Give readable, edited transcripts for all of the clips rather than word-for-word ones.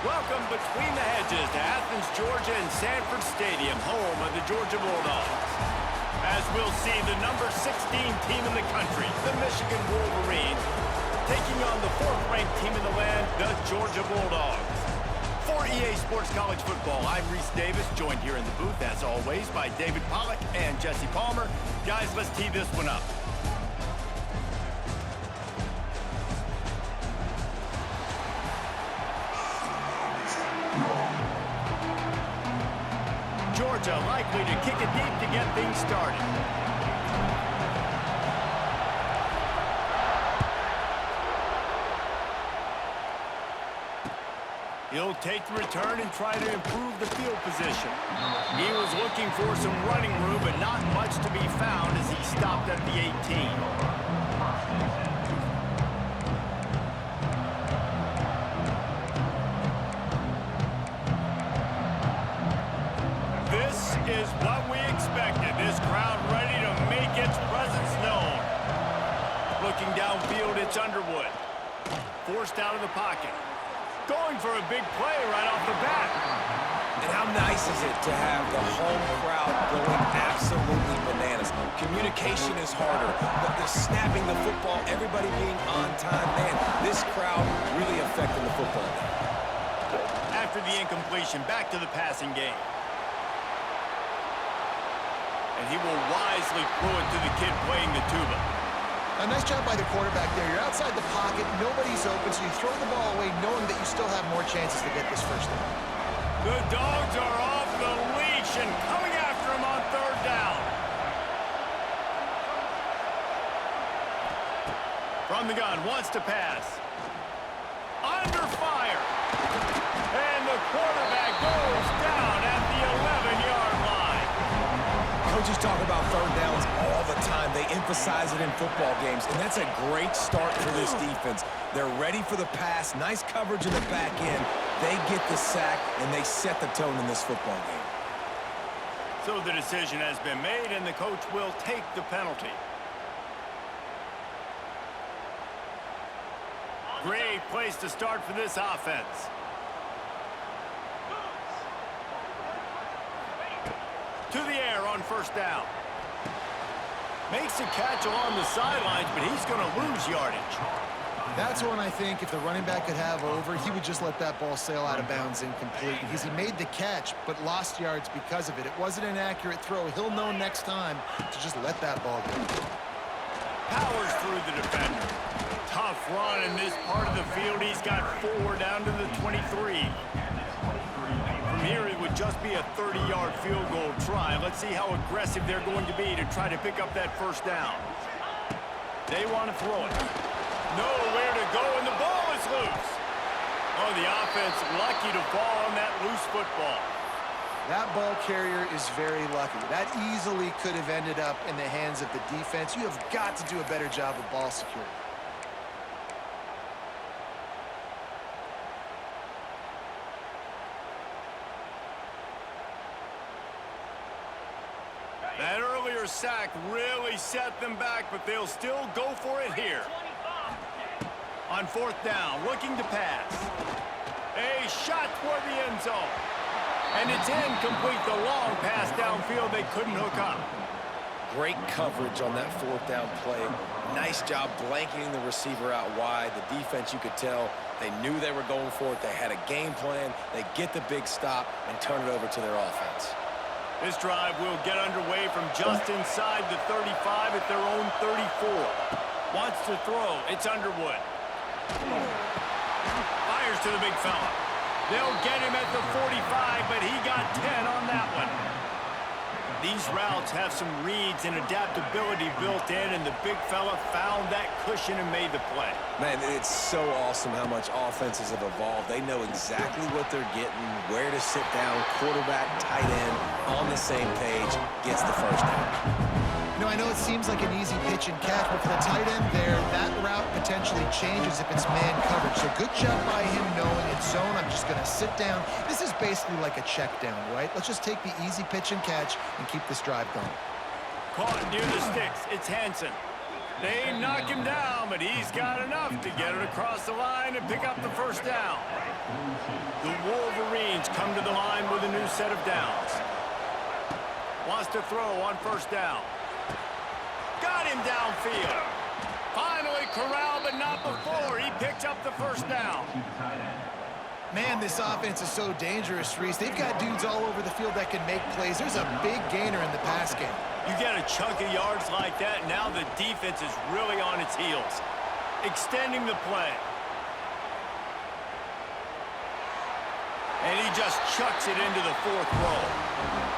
Welcome between the hedges to Athens, Georgia and Sanford Stadium, home of the Georgia Bulldogs. As we'll see, the number 16 team in the country, the Michigan Wolverines, taking on the 4th-ranked team in the land, the Georgia Bulldogs. For EA Sports College Football, I'm Reese Davis, joined here in the booth, as always, by David Pollack and Jesse Palmer. Guys, let's tee this one up. Georgia likely to kick it deep to get things started. He'll take the return and try to improve the field position. He was looking for some running room, but not much to be found as he stopped at the 18. Is what we expected. This crowd ready to make its presence known. Looking downfield, it's Underwood. Forced out of the pocket. Going for a big play right off the bat. And how nice is it to have the home crowd going absolutely bananas. Communication is harder, but the snapping the football, everybody being on time, man, this crowd really affecting the football game. After the incompletion, back to the passing game. And he will wisely throw it to the kid playing the tuba. A nice job by the quarterback there. You're outside the pocket, nobody's open, so you throw the ball away knowing that you still have more chances to get this first down. The Dogs are off the leash and coming after him on 3rd down. From the gun, wants to pass. Under fire. And the quarterback goes down at the 11-yard line. Coaches talk about 3rd downs all the time. They emphasize it in football games, and that's a great start for this defense. They're ready for the pass, nice coverage in the back end. They get the sack, and they set the tone in this football game. So the decision has been made, and the coach will take the penalty. Great place to start for this offense. To the air on 1st down. Makes a catch along the sidelines, but he's going to lose yardage. That's one I think if the running back could have over, he would just let that ball sail out of bounds incomplete because he made the catch but lost yards because of it. It wasn't an accurate throw. He'll know next time to just let that ball go. Powers through the defender. Tough run in this part of the field. He's got 4 down to the 23. From here, it would just be a 30-yard field goal try. Let's see how aggressive they're going to be to try to pick up that 1st down. They want to throw it. Nowhere to go, and the ball is loose. Oh, the offense lucky to fall on that loose football. That ball carrier is very lucky. That easily could have ended up in the hands of the defense. You have got to do a better job of ball security. That earlier sack really set them back, but they'll still go for it here. On 4th down, looking to pass. A shot toward the end zone. And it's incomplete. The long pass downfield they couldn't hook up. Great coverage on that 4th down play. Nice job blanketing the receiver out wide. The defense, you could tell, they knew they were going for it. They had a game plan. They get the big stop and turn it over to their offense. This drive will get underway from just inside the 35 at their own 34. Wants to throw. It's Underwood. Fires to the big fella. They'll get him at the 45, but he got 10 on that one. These routes have some reads and adaptability built in, and the big fella found that cushion and made the play. Man, it's so awesome how much offenses have evolved. They know exactly what they're getting, where to sit down, quarterback, tight end, on the same page, gets the 1st down. You know, I know it seems like an easy pitch and catch, but for the tight end there, that route potentially changes if it's man coverage. So good job by him knowing it's zone. I'm just going to sit down. This is basically like a check down, right? Let's just take the easy pitch and catch and keep this drive going. Caught near the sticks. It's Hansen. They knock him down, but he's got enough to get it across the line and pick up the first down. The Wolverines come to the line with a new set of downs. Wants to throw on first down. Got him downfield. Finally corralled, but not before. He picks up the first down. Man, this offense is so dangerous, Reese. They've got dudes all over the field that can make plays. There's a big gainer in the pass game. You get a chunk of yards like that, and now the defense is really on its heels. Extending the play. And he just chucks it into the fourth row.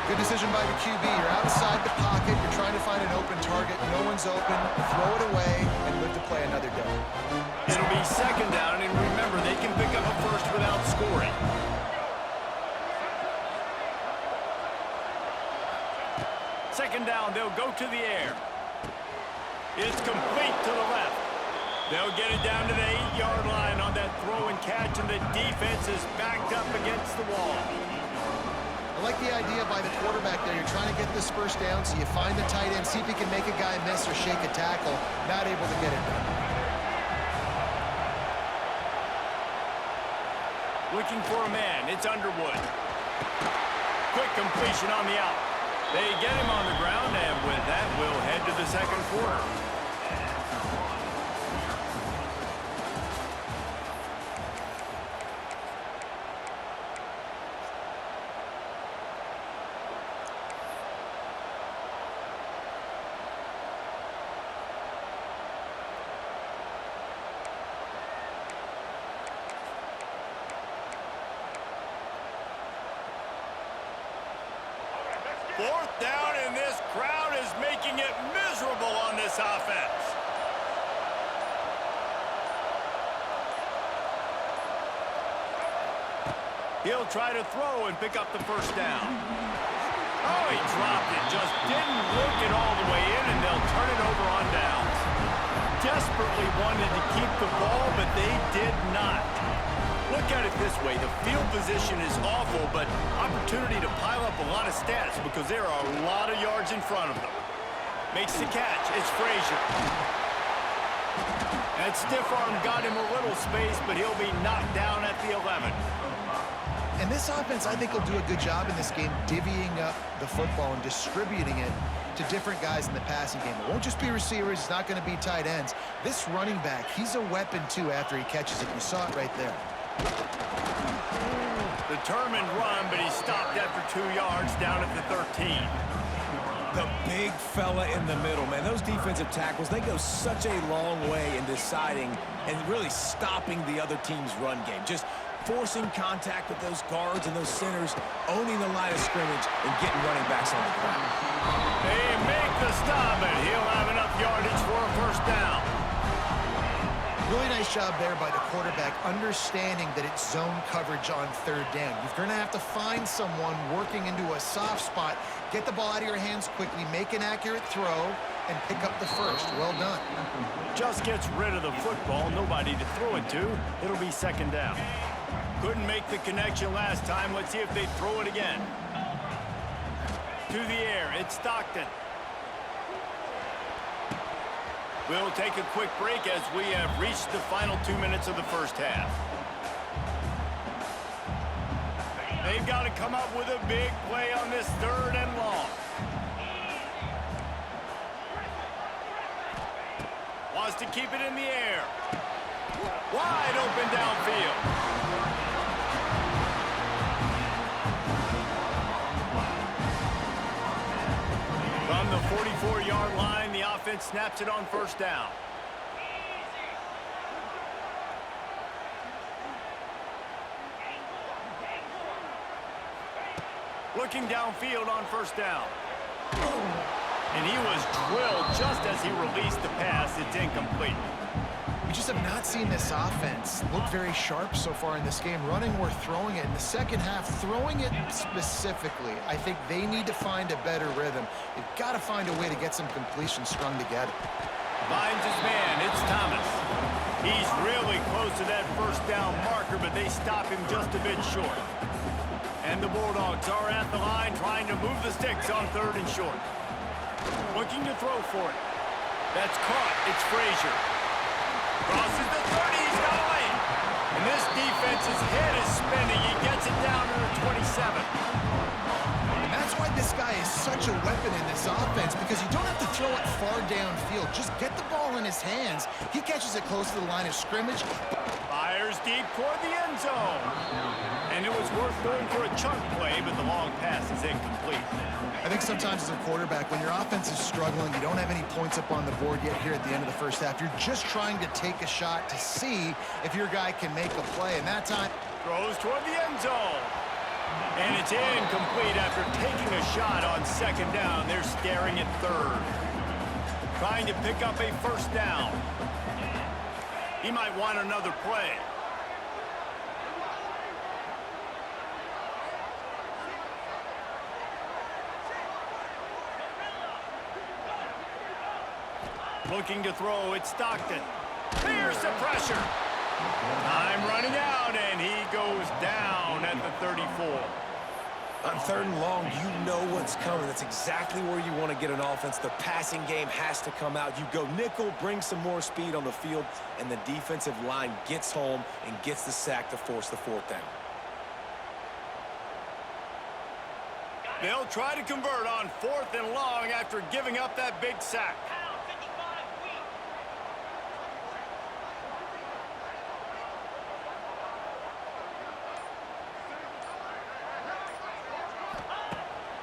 Good decision by the QB. You're outside the pocket. You're trying to find an open target. No one's open. Throw it away and live to play another down. It'll be second down, and remember, they can pick up a first without scoring. Second down, they'll go to the air. It's complete to the left. They'll get it down to the 8-yard line on that throw and catch, and the defense is backed up against the wall. I like the idea by the quarterback there. You're trying to get this first down, so you find the tight end, see if he can make a guy miss or shake a tackle. Not able to get it done. Looking for a man. It's Underwood. Quick completion on the out. They get him on the ground, and with that, we'll head to the second quarter. Fourth down, and this crowd is making it miserable on this offense. He'll try to throw and pick up the first down. Oh, he dropped it. Just didn't work it all the way in, and they'll turn it over on downs. Desperately wanted to keep the ball, but they did not. Look at it this way. The field position is awful, but opportunity to pile up a lot of stats because there are a lot of yards in front of them. Makes the catch. It's Frazier. That stiff arm got him a little space, but he'll be knocked down at the 11. And this offense, I think, will do a good job in this game divvying up the football and distributing it to different guys in the passing game. It won't just be receivers. It's not going to be tight ends. This running back, he's a weapon, too, after he catches it. You saw it right there. Determined run, but he stopped after 2 yards down at the 13. The big fella in the middle, man. Those defensive tackles, they go such a long way in deciding and really stopping the other team's run game. Just forcing contact with those guards and those centers, owning the line of scrimmage, and getting running backs on the ground. They make the stop, and he'll have enough yardage for a first down. Really nice job there by the quarterback, understanding that it's zone coverage on third down. You're going to have to find someone working into a soft spot, get the ball out of your hands quickly, make an accurate throw, and pick up the first. Well done. Just gets rid of the football, nobody to throw it to. It'll be second down. Couldn't make the connection last time. Let's see if they throw it again. To the air, it's Stockton. We'll take a quick break as we have reached the final 2 minutes of the first half. They've got to come up with a big play on this third and long. Wants to keep it in the air. Wide open downfield. From the 44-yard line, the offense snaps it on first down. Looking downfield on first down. And he was drilled just as he released the pass. It's incomplete. We just have not seen this offense look very sharp so far in this game, running or throwing it. In the second half, throwing it specifically, I think they need to find a better rhythm. They've got to find a way to get some completions strung together. Finds his man. It's Thomas. He's really close to that first down marker, but they stop him just a bit short. And the Bulldogs are at the line trying to move the sticks on third and short. Looking to throw for it. That's caught. It's Frazier. Crosses the 30. He's got a lane. And this defense's head is spinning. He gets it down to the 27. And that's why this guy is such a weapon in this offense, because you don't have to throw it far downfield. Just get the ball in his hands. He catches it close to the line of scrimmage. Fires deep toward the end zone. And it was worth going for a chunk play, but the long pass is incomplete. I think sometimes as a quarterback, when your offense is struggling, you don't have any points up on the board yet here at the end of the first half. You're just trying to take a shot to see if your guy can make a play. And that time, throws toward the end zone. And it's incomplete after taking a shot on second down. They're staring at third. Trying to pick up a first down. He might want another play. Looking to throw, it's Stockton. Here's the pressure. Time running out, and he goes down at the 34. On third and long, you know what's coming. That's exactly where you want to get an offense. The passing game has to come out. You go nickel, bring some more speed on the field, and the defensive line gets home and gets the sack to force the fourth down. They'll try to convert on fourth and long after giving up that big sack.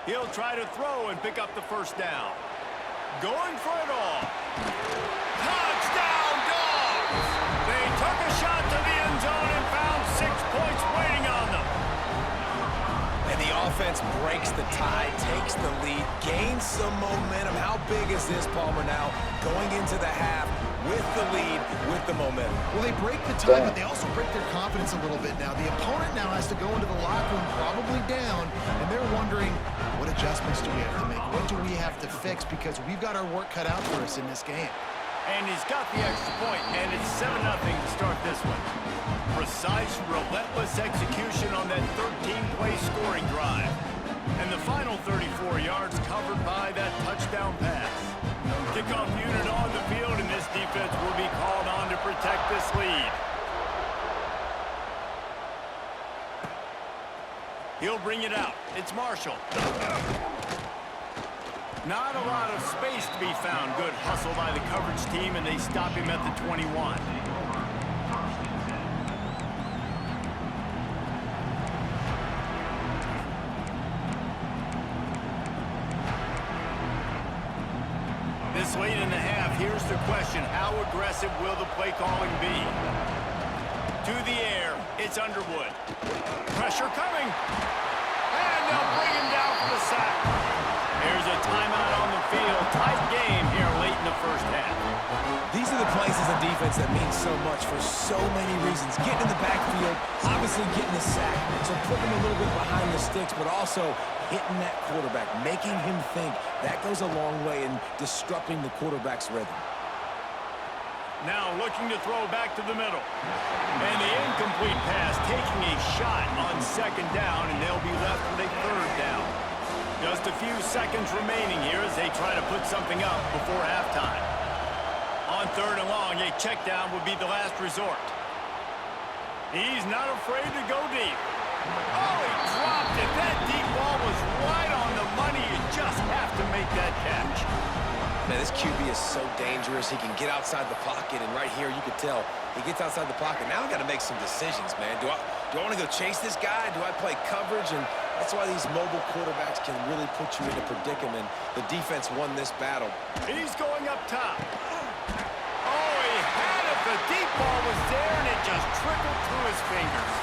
He'll try to throw and pick up the first down. Going for it all. Touchdown, Dogs! They took a shot to the end zone and found 6 points waiting on them. And the offense breaks the tie, takes the lead, gains some momentum. How big is this, Palmer, now going into the half with the lead, with the momentum? well, they break the tie, but they also break their confidence a little bit now. The opponent now has to go into the locker room probably down, and they're wondering, what adjustments do we have to make? What do we have to fix? Because we've got our work cut out for us in this game. And he's got the extra point, and it's 7-0 to start this one. Precise, relentless execution on that 13-play scoring drive. And the final 34 yards covered by that touchdown pass. Kickoff unit on the field, and this defense will be called on to protect this lead. He'll bring it out. It's Marshall. Not a lot of space to be found. Good hustle by the coverage team, and they stop him at the 21. This late in the half, here's the question. How aggressive will the play calling be? To the air, it's Underwood. Pressure coming. And they'll bring him down for the sack. There's a timeout on the field. Tight game here late in the first half. These are the plays as a defense that mean so much for so many reasons. Getting in the backfield, obviously getting the sack, so putting him a little bit behind the sticks, but also hitting that quarterback, making him think. That goes a long way in disrupting the quarterback's rhythm. Now looking to throw back to the middle. And the incomplete pass taking a shot on second down, and they'll be left with a third down. Just a few seconds remaining here as they try to put something up before halftime. On third and long, a check down would be the last resort. He's not afraid to go deep. Oh, he dropped it. That deep ball was right on the money. You just have to make that catch. Man, this QB is so dangerous. He can get outside the pocket, and right here you can tell he gets outside the pocket. Now I got to make some decisions, man. Do I want to go chase this guy? Do I play coverage? And that's why these mobile quarterbacks can really put you in a predicament. The defense won this battle. He's going up top. Oh, he had it. The deep ball was there, and it just trickled through his fingers.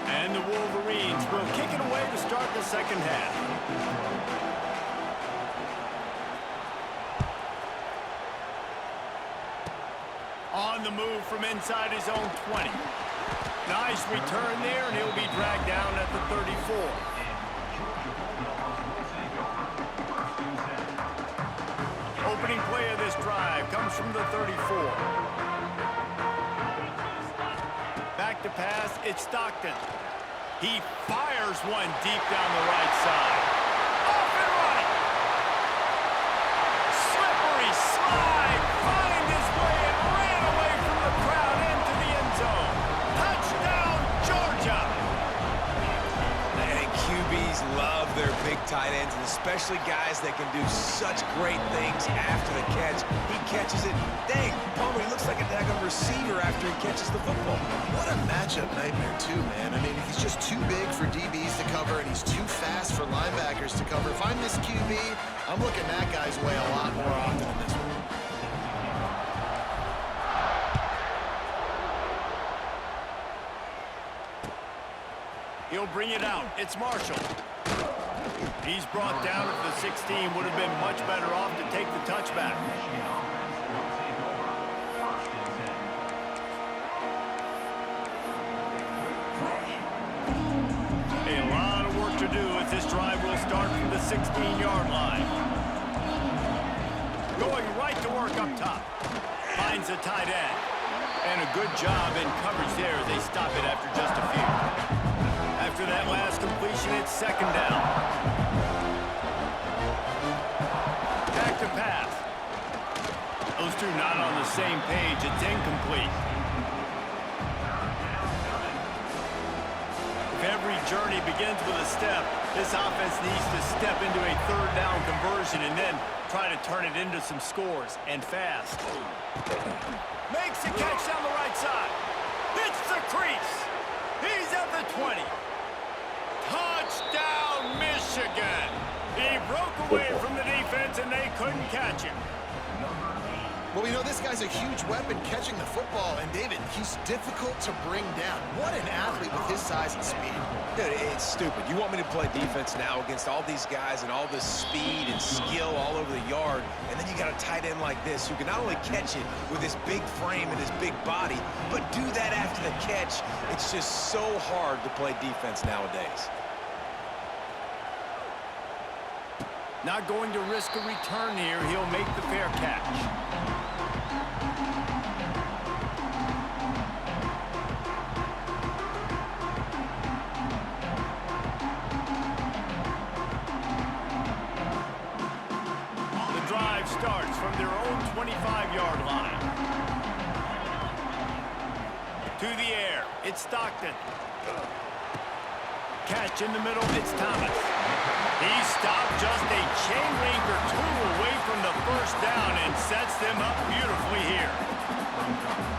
And the Wolverines will kick it away to start the second half. On the move from inside his own 20. Nice return there, and he'll be dragged down at the 34. Opening play drive comes from the 34. Back to pass, it's Stockton. He fires one deep down the right side. Off and running. Slippery slide, find his way and ran away from the crowd into the end zone. Touchdown, Georgia. And QBs love their big tight ends, and especially guys that can do such great things after the catch. He catches it. Dang, Palmer, he looks like a daggone receiver after he catches the football. What a matchup nightmare, too, man. I mean, he's just too big for DBs to cover, and he's too fast for linebackers to cover. If I'm this QB, I'm looking that guy's way a lot more often than this one. He'll bring it out. It's Marshall. He's brought down at the 16. Would have been much better off to take the touchback. A lot of work to do as this drive will start from the 16-yard line. Going right to work up top. Finds a tight end. And a good job in coverage there as they stop it after just a few. After that last completion, it's second down. Back to pass. Those two not on the same page. It's incomplete. If every journey begins with a step, this offense needs to step into a third down conversion and then try to turn it into some scores, and fast. Makes a catch down the right side. Hits the crease. He's at the 20. Touchdown, Michigan! He broke away from the defense, and they couldn't catch him. Well, you know, this guy's a huge weapon catching the football, and David, he's difficult to bring down. What an athlete with his size and speed. Dude, it's stupid. You want me to play defense now against all these guys and all this speed and skill all over the yard, and then you got a tight end like this who can not only catch it with his big frame and his big body, but do that after the catch. It's just so hard to play defense nowadays. Not going to risk a return here. He'll make the fair catch. The drive starts from their own 25-yard line. To the air, it's Stockton. Catch in the middle, it's Thomas. He stopped just a chain link or two away from the first down and sets them up beautifully here.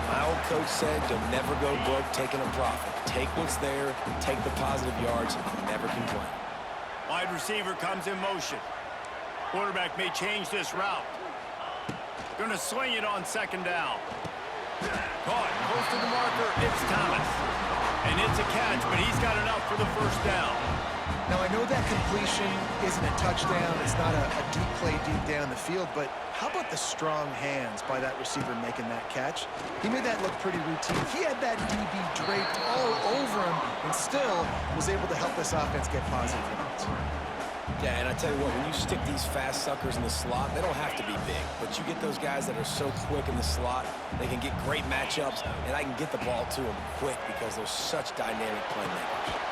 My old coach said, you'll never go broke taking a profit. Take what's there, take the positive yards, and never complain. Wide receiver comes in motion. Quarterback may change this route. Gonna swing it on second down. Caught close to the marker, it's Thomas. And it's a catch, but he's got enough for the first down. Now, I know that completion isn't a touchdown. It's not a deep play deep down the field, but how about the strong hands by that receiver making that catch? He made that look pretty routine. He had that DB draped all over him and still was able to help this offense get positive yards. Yeah, and I tell you what, when you stick these fast suckers in the slot, they don't have to be big. But you get those guys that are so quick in the slot, they can get great matchups, and I can get the ball to them quick because they're such dynamic playmakers.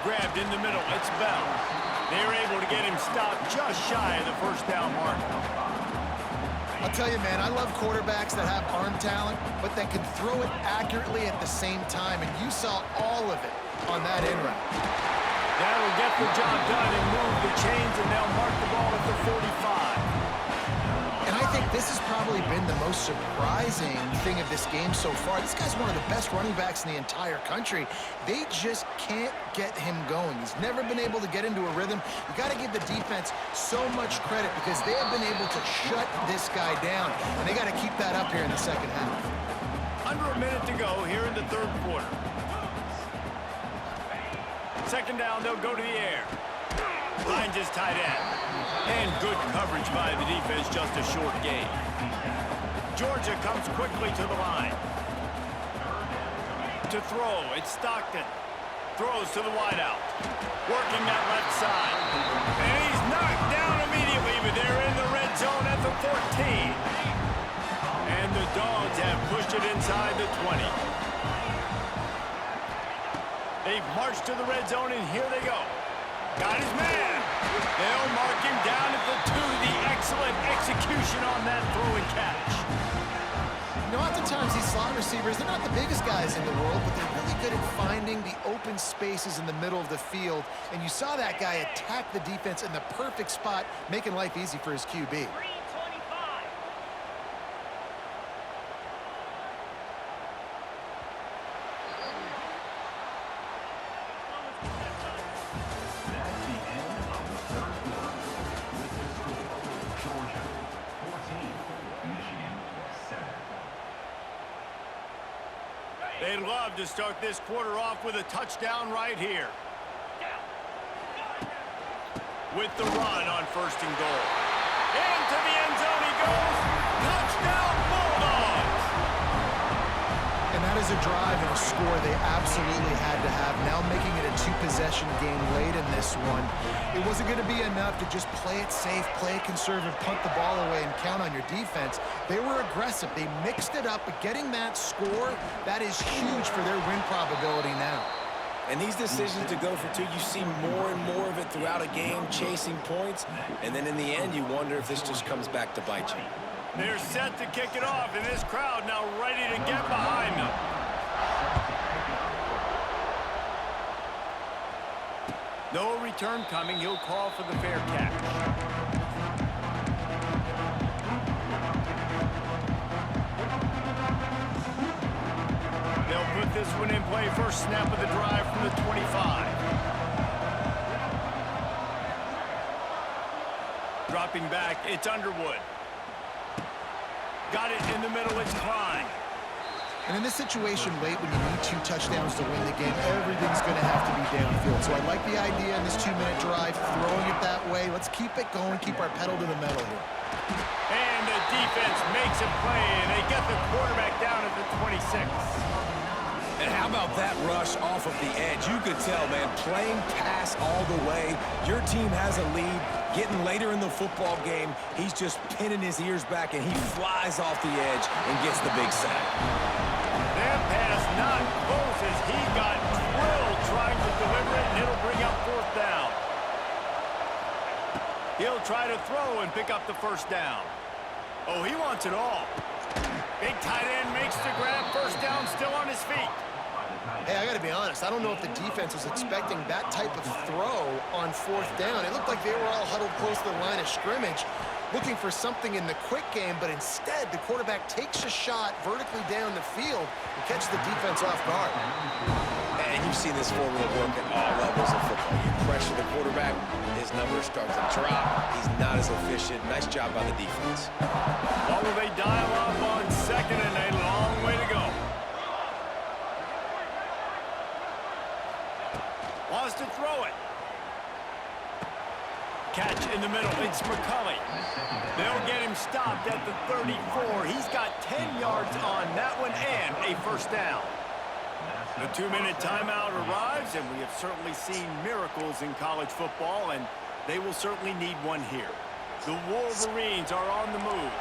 Grabbed in the middle, it's Bell. They were able to get him stopped just shy of the first down mark. I'll tell you, man, I love quarterbacks that have arm talent, but that can throw it accurately at the same time, and you saw all of it on that in route. That'll get the job done and move the chains, and they'll mark the ball at the 45. And I think this has probably been the most surprising thing of this game so far. This guy's one of the best running backs in the entire country. They just can't get him going. He's never been able to get into a rhythm. You got to give the defense so much credit because they have been able to shut this guy down, and they got to keep that up here in the second half. Under a minute to go here in the third quarter. Second down, they'll go to the air. Finds his tight end. And good coverage by the defense, just a short gain. Georgia comes quickly to the line. To throw, it's Stockton. Throws to the wideout. Working that left side. And he's knocked down immediately, but they're in the red zone at the 14. inside the 20. They've marched to the red zone, and here they go. Got his man. They'll mark him down at the 2. The excellent execution on that throw and catch. You know, oftentimes these slot receivers, they're not the biggest guys in the world, but they're really good at finding the open spaces in the middle of the field. And you saw that guy attack the defense in the perfect spot, making life easy for his QB. They'd love to start this quarter off with a touchdown right here. With the run on 1st and goal. Into the end zone he goes. Touchdown Bulldogs! And that is a drive and a score they absolutely had to have. Now making it a 2-possession game late in this one. It wasn't going to be enough to just play it safe, play it conservative, punt the ball away, and count on your defense. They were aggressive. They mixed it up, but getting that score, that is huge for their win probability now. And these decisions to go for 2, you see more and more of it throughout a game, chasing points. And then in the end, you wonder if this just comes back to bite you. They're set to kick it off, and this crowd now ready to get behind them. No return coming. He'll call for the fair catch. They'll put this one in play. First snap of the drive from the 25. Dropping back, it's Underwood. Got it in the middle, it's Klein. And in this situation late, when you need 2 touchdowns to win the game, everything's going to have to be downfield. So I like the idea in this 2-minute drive, throwing it that way. Let's keep it going, keep our pedal to the metal here. And the defense makes a play, and they get the quarterback down at the 26. And how about that rush off of the edge? You could tell, man, playing pass all the way. Your team has a lead. Getting later in the football game, he's just pinning his ears back, and he flies off the edge and gets the big sack. That pass not close as he got drilled trying to deliver it, and it'll bring up 4th down. He'll try to throw and pick up the 1st down. Oh, he wants it all. Big tight end makes the grab. 1st down, still on his feet. Hey, I got to be honest. I don't know if the defense was expecting that type of throw on 4th down. It looked like they were all huddled close to the line of scrimmage, looking for something in the quick game, but instead the quarterback takes a shot vertically down the field and catches the defense off guard. And you've seen this formula work at all levels of football. You pressure the quarterback, his numbers start to drop. He's not as efficient. Nice job by the defense. What will they dial up on 2nd and a long way to go? Wants to throw it. Catch in the middle. It's McCulley. They'll get him stopped at the 34. He's got 10 yards on that one and a 1st down. The 2-minute timeout arrives, and we have certainly seen miracles in college football, and they will certainly need one here. The Wolverines are on the move.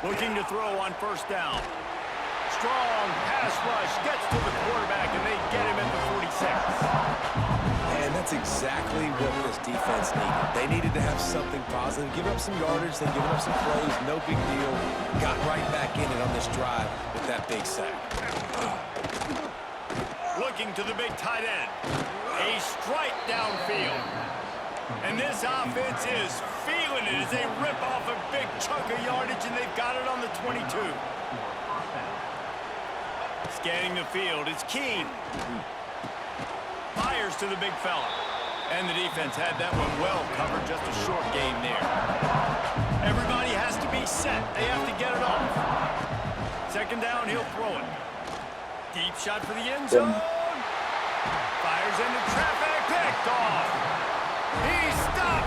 Looking to throw on 1st down. Strong pass rush gets to the quarterback, and they get him at the 46. And that's exactly what this defense needed. They needed to have something positive. Give up some yardage, then give up some plays, no big deal. Got right back in it on this drive with that big sack. Looking to the big tight end. A strike downfield. And this offense is feeling it as they rip off a big chunk of yardage, and they've got it on the 22. Scanning the field, it's Keene. Fires to the big fella. And the defense had that one well covered, just a short game there. Everybody has to be set. They have to get it off. 2nd down, he'll throw it. Deep shot for the end zone. Fires into traffic, picked off. He stopped